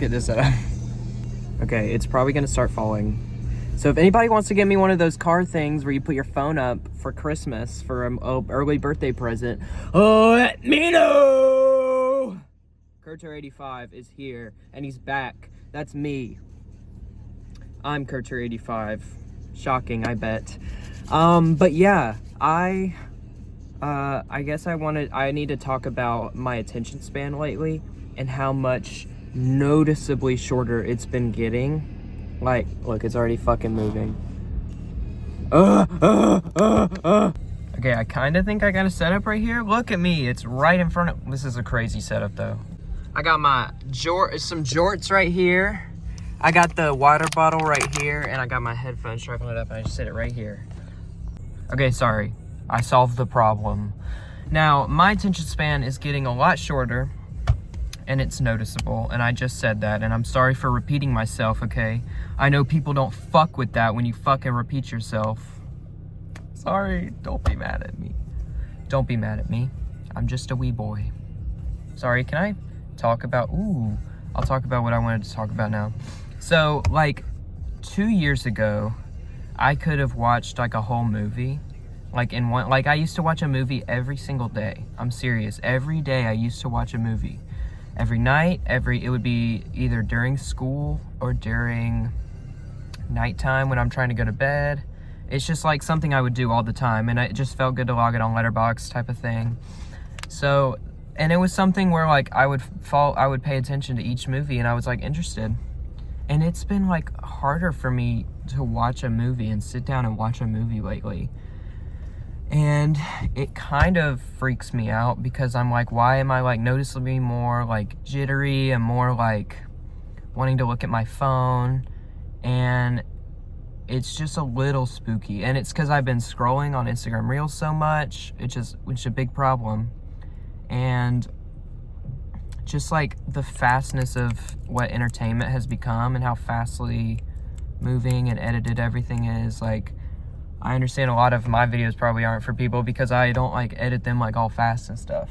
at this setup. Okay, it's probably gonna start falling. So if anybody wants to get me one of those car things where you put your phone up for Christmas for an early birthday present, let me know. Kurter85 is here and he's back. That's me. I'm Kurter85. Shocking, I bet. But yeah, I guess I need to talk about my attention span lately and how much noticeably shorter it's been getting. Like, look, it's already fucking moving. Okay, I kind of think I got a setup right here. Look at me, it's right in front of, this is a crazy setup though. I got my some jorts right here. I got the water bottle right here, and I got my headphones strapping it up, and I just set it right here. Okay, sorry, I solved the problem. Now, my attention span is getting a lot shorter, and it's noticeable, and I just said that, and I'm sorry for repeating myself, okay? I know people don't fuck with that when you fucking repeat yourself. Sorry, don't be mad at me. Don't be mad at me. I'm just a wee boy. Sorry, can I talk about, I'll talk about what I wanted to talk about now. So, like, 2 years ago, I could have watched, like, a whole movie. Like, I used to watch a movie every single day. I'm serious. Every day I used to watch a movie. Every night, it would be either during school or during nighttime when I'm trying to go to bed. It's just like something I would do all the time, and it just felt good to log it on Letterboxd type of thing. So, and it was something where like I would pay attention to each movie, and I was like interested. And it's been like harder for me to watch a movie and sit down and watch a movie lately. And it kind of freaks me out because I'm like, why am I like noticeably more like jittery and more like wanting to look at my phone? And it's just a little spooky. And it's because I've been scrolling on Instagram Reels so much, which is a big problem. And just like the fastness of what entertainment has become and how fastly moving and edited everything is, like, I understand a lot of my videos probably aren't for people because I don't like edit them like all fast and stuff,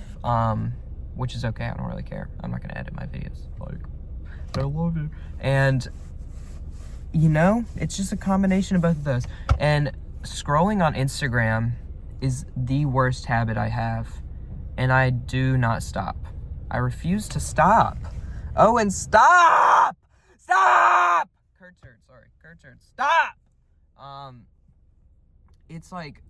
which is okay. I don't really care. I'm not gonna edit my videos, like, I love it. And you know, it's just a combination of both of those. And scrolling on Instagram is the worst habit I have, and I do not stop. I refuse to stop. Oh, and stop! Stop! Kurtert, stop! It's like,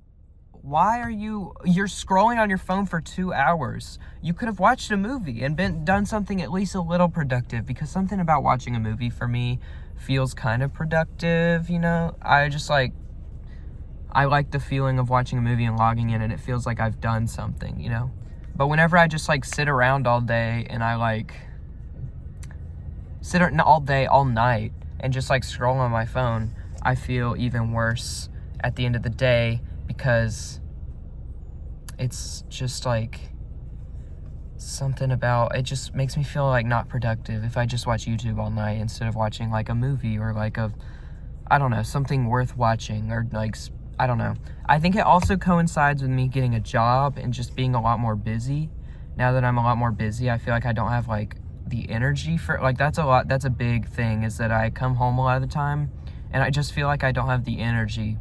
why are you're scrolling on your phone for 2 hours? You could have watched a movie and done something at least a little productive, because something about watching a movie for me feels kind of productive, you know? I like the feeling of watching a movie and logging in, and it feels like I've done something, you know? But whenever I just like sit around all day and I like sit all day, all night, and just like scroll on my phone, I feel even worse at the end of the day, because it's just like something about it just makes me feel like not productive if I just watch YouTube all night instead of watching like a movie or like I don't know, something worth watching, or like, I don't know. I think it also coincides with me getting a job and just being a lot more busy. Now that I'm a lot more busy, I feel like I don't have like the energy for, like, that's a big thing, is that I come home a lot of the time and I just feel like I don't have the energy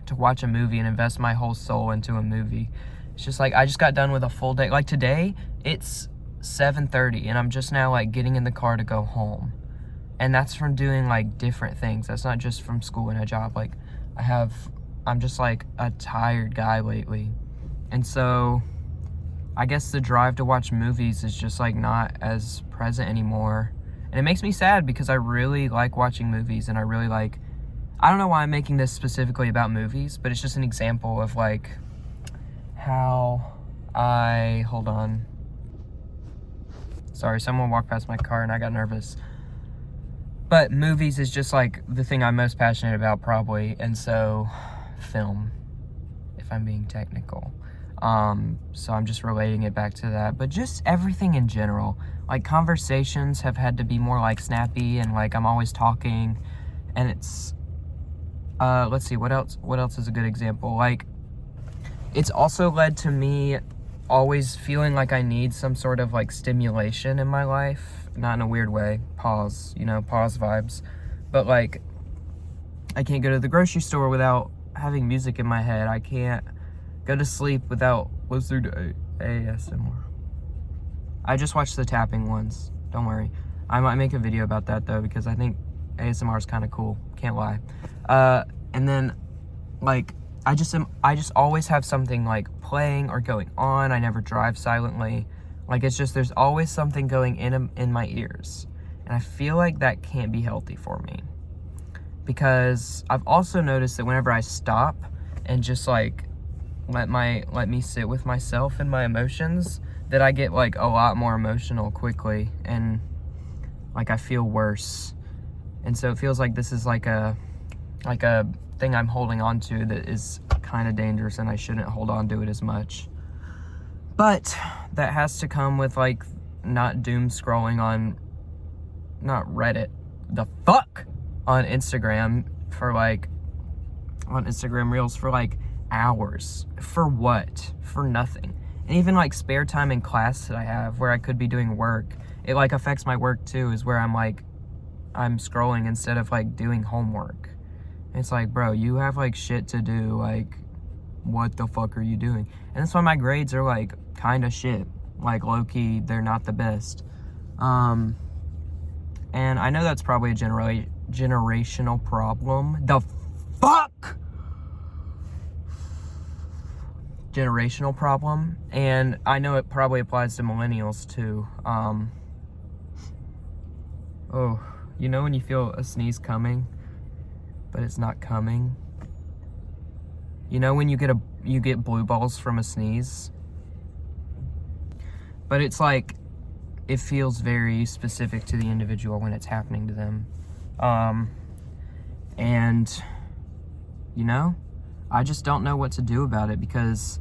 to watch a movie and invest my whole soul into a movie. It's just like, I just got done with a full day. Like today, it's 7:30 and I'm just now like getting in the car to go home. And that's from doing like different things. That's not just from school and a job. Like I'm just like a tired guy lately. And so I guess the drive to watch movies is just like not as present anymore. And it makes me sad because I really like watching movies, and I really like, I don't know why I'm making this specifically about movies, but it's just an example of like how hold on. Sorry, someone walked past my car and I got nervous. But movies is just like the thing I'm most passionate about probably, and so film, if I'm being technical. So I'm just relating it back to that, but just everything in general. Like conversations have had to be more like snappy, and like I'm always talking, and it's, let's see, what else is a good example? Like, it's also led to me always feeling like I need some sort of like stimulation in my life, not in a weird way, pause, you know, pause vibes. But like, I can't go to the grocery store without having music in my head. I can't go to sleep without listening to ASMR. I just watched the tapping ones, don't worry. I might make a video about that though, because I think ASMR is kind of cool, can't lie. And then like, I just always have something like playing or going on. I never drive silently. Like, it's just, there's always something going in my ears. And I feel like that can't be healthy for me. Because I've also noticed that whenever I stop and just like let me sit with myself and my emotions, that I get like a lot more emotional quickly, and like I feel worse. And so it feels like this is like a thing I'm holding on to that is kind of dangerous, and I shouldn't hold on to it as much. But that has to come with like not doom scrolling on, not Reddit, the fuck, on Instagram for like, on Instagram Reels for like hours. For what? For nothing. And even like spare time in class that I have where I could be doing work, it like affects my work too, is where I'm scrolling instead of like doing homework. It's like, bro, you have like shit to do, like what the fuck are you doing? And that's why my grades are like kind of shit. Like low-key, they're not the best. And I know that's probably a generational problem. The fuck? Generational problem. And I know it probably applies to millennials too. Oh, you know when you feel a sneeze coming, but it's not coming? You know when you get blue balls from a sneeze? But it's like, it feels very specific to the individual when it's happening to them. And, you know, I just don't know what to do about it, because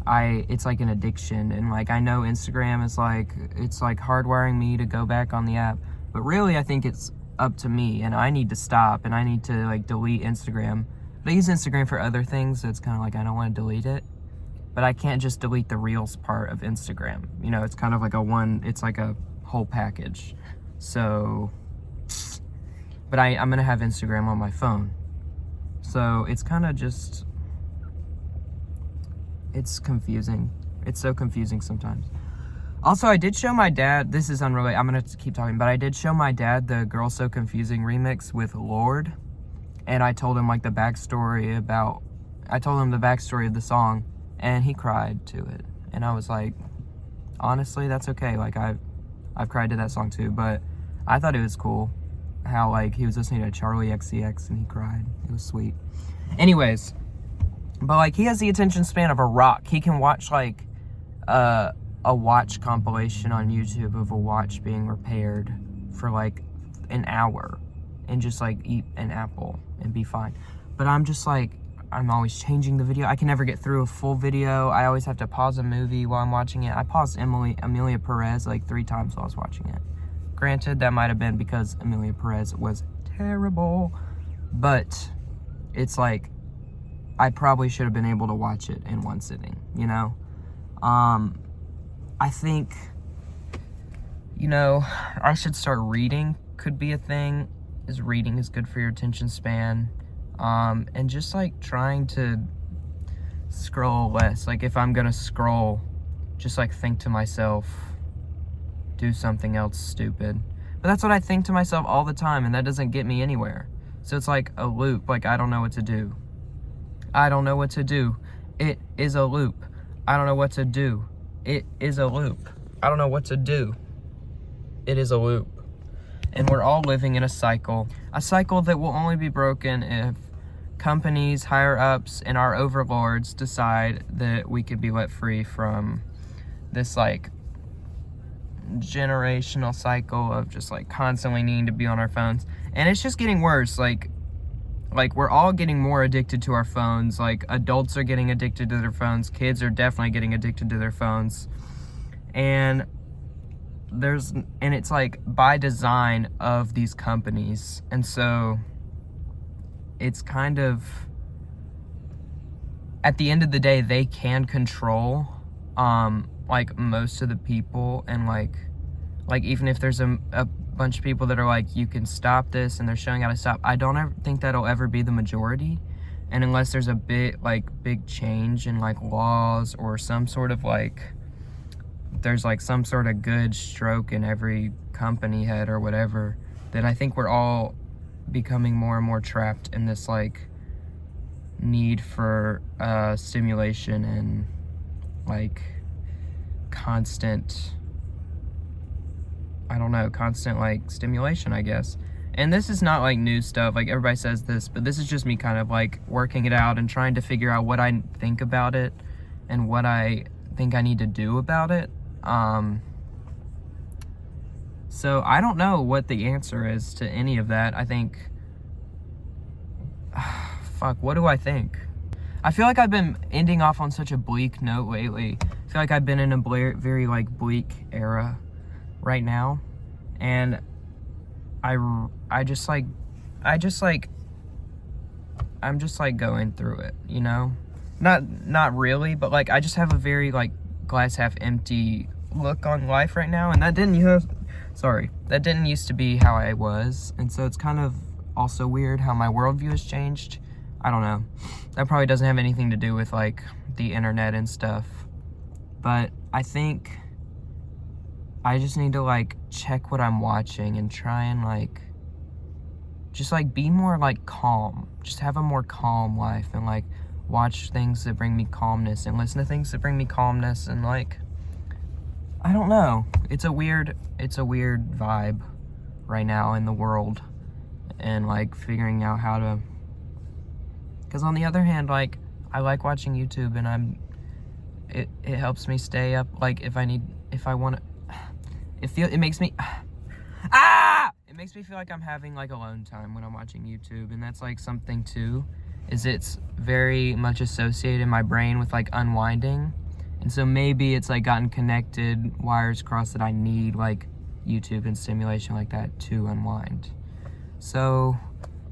it's like an addiction. And like, I know Instagram is like, it's like hardwiring me to go back on the app. But really, I think it's up to me, and I need to stop, and I need to like delete Instagram. But I use Instagram for other things, so it's kind of like I don't want to delete it. But I can't just delete the Reels part of Instagram. You know, it's kind of like it's like a whole package. So, but I'm gonna have Instagram on my phone. So it's kind of just, it's confusing. It's so confusing sometimes. Also, I did show my dad, this is unrelated, I'm gonna keep talking, but I did show my dad the Girl So Confusing remix with Lorde. And I told him like the backstory of the song, and he cried to it. And I was like, honestly, that's okay. Like I've cried to that song too, but I thought it was cool how like he was listening to Charlie XCX and he cried. It was sweet. Anyways, but like he has the attention span of a rock. He can watch like a watch compilation on YouTube of a watch being repaired for like an hour and just like eat an apple and be fine. But I'm just like, I'm always changing the video. I can never get through a full video. I always have to pause a movie while I'm watching it. I paused Amelia Perez like 3 times while I was watching it. Granted, that might have been because Amelia Perez was terrible, but it's like, I probably should have been able to watch it in one sitting, you know? I think, you know, I should start reading, could be a thing. Reading is good for your attention span. And just like trying to scroll less. Like if I'm gonna scroll, just like think to myself, do something else stupid. But that's what I think to myself all the time, and that doesn't get me anywhere. So it's like a loop. Like I don't know what to do. I don't know what to do. It is a loop. I don't know what to do. It is a loop. I don't know what to do. It is a loop. And we're all living in a cycle that will only be broken if companies, higher ups, and our overlords decide that we could be let free from this like generational cycle of just like constantly needing to be on our phones. And it's just getting worse. Like we're all getting more addicted to our phones. Like adults are getting addicted to their phones. Kids are definitely getting addicted to their phones. And it's like by design of these companies. And so it's kind of, at the end of the day, they can control like most of the people, and like Like, even if there's a bunch of people that are like, you can stop this, and they're showing how to stop, I don't ever think that'll ever be the majority. And unless there's a big change in like laws, or some sort of like, there's like some sort of good stroke in every company head or whatever, then I think we're all becoming more and more trapped in this like need for stimulation and like constant, I don't know, constant like stimulation, I guess. And this is not like new stuff, like everybody says this, but this is just me kind of like working it out and trying to figure out what I think about it and what I think I need to do about it. So I don't know what the answer is to any of that. I think, fuck, what do I think? I feel like I've been ending off on such a bleak note lately. I feel like I've been in a very like bleak era right now, and I'm just like going through it, you know? Not really, but like I just have a very like glass half empty look on life right now, and that didn't used to be how I was, and so it's kind of also weird how my worldview has changed. I don't know. That probably doesn't have anything to do with like the internet and stuff, but I think I just need to like check what I'm watching and try and like just like be more like calm, just have a more calm life, and like watch things that bring me calmness and listen to things that bring me calmness, and like, I don't know, it's a weird vibe right now in the world, and like figuring out how to, because on the other hand, like I like watching YouTube, and it helps me stay up, like it makes me it makes me feel like I'm having like alone time when I'm watching YouTube, and that's like something too, is it's very much associated in my brain with like unwinding, and so maybe it's like gotten connected, wires crossed, that I need like YouTube and stimulation like that to unwind. So,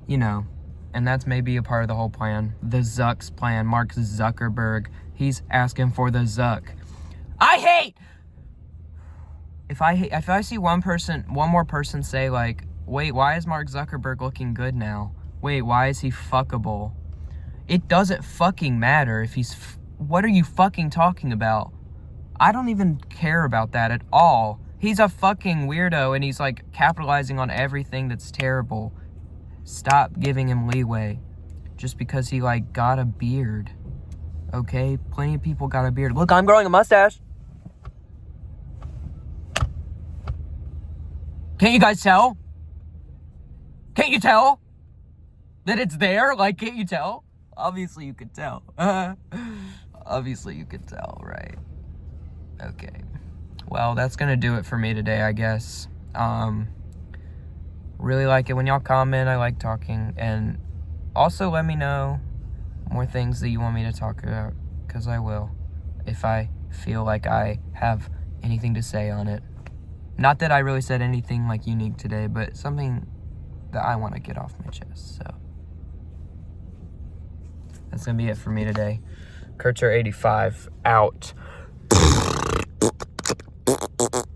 you know, and that's maybe a part of the whole plan. The Zuck's plan, Mark Zuckerberg, he's asking for the Zuck. If I see one more person say like, wait, why is Mark Zuckerberg looking good now? Wait, why is he fuckable? It doesn't fucking matter if he's, what are you fucking talking about? I don't even care about that at all. He's a fucking weirdo, and he's like capitalizing on everything that's terrible. Stop giving him leeway just because he like got a beard. Okay, plenty of people got a beard. Look, I'm growing a mustache. Can't you guys tell? Can't you tell that it's there? Like, can't you tell? Obviously you could tell. Obviously you could tell, right? Okay. Well, that's gonna do it for me today, I guess. Really like it when y'all comment. I like talking. And also let me know more things that you want me to talk about, because I will, if I feel like I have anything to say on it. Not that I really said anything like unique today, but something that I want to get off my chest. So that's gonna be it for me today. Kurtzer85 out.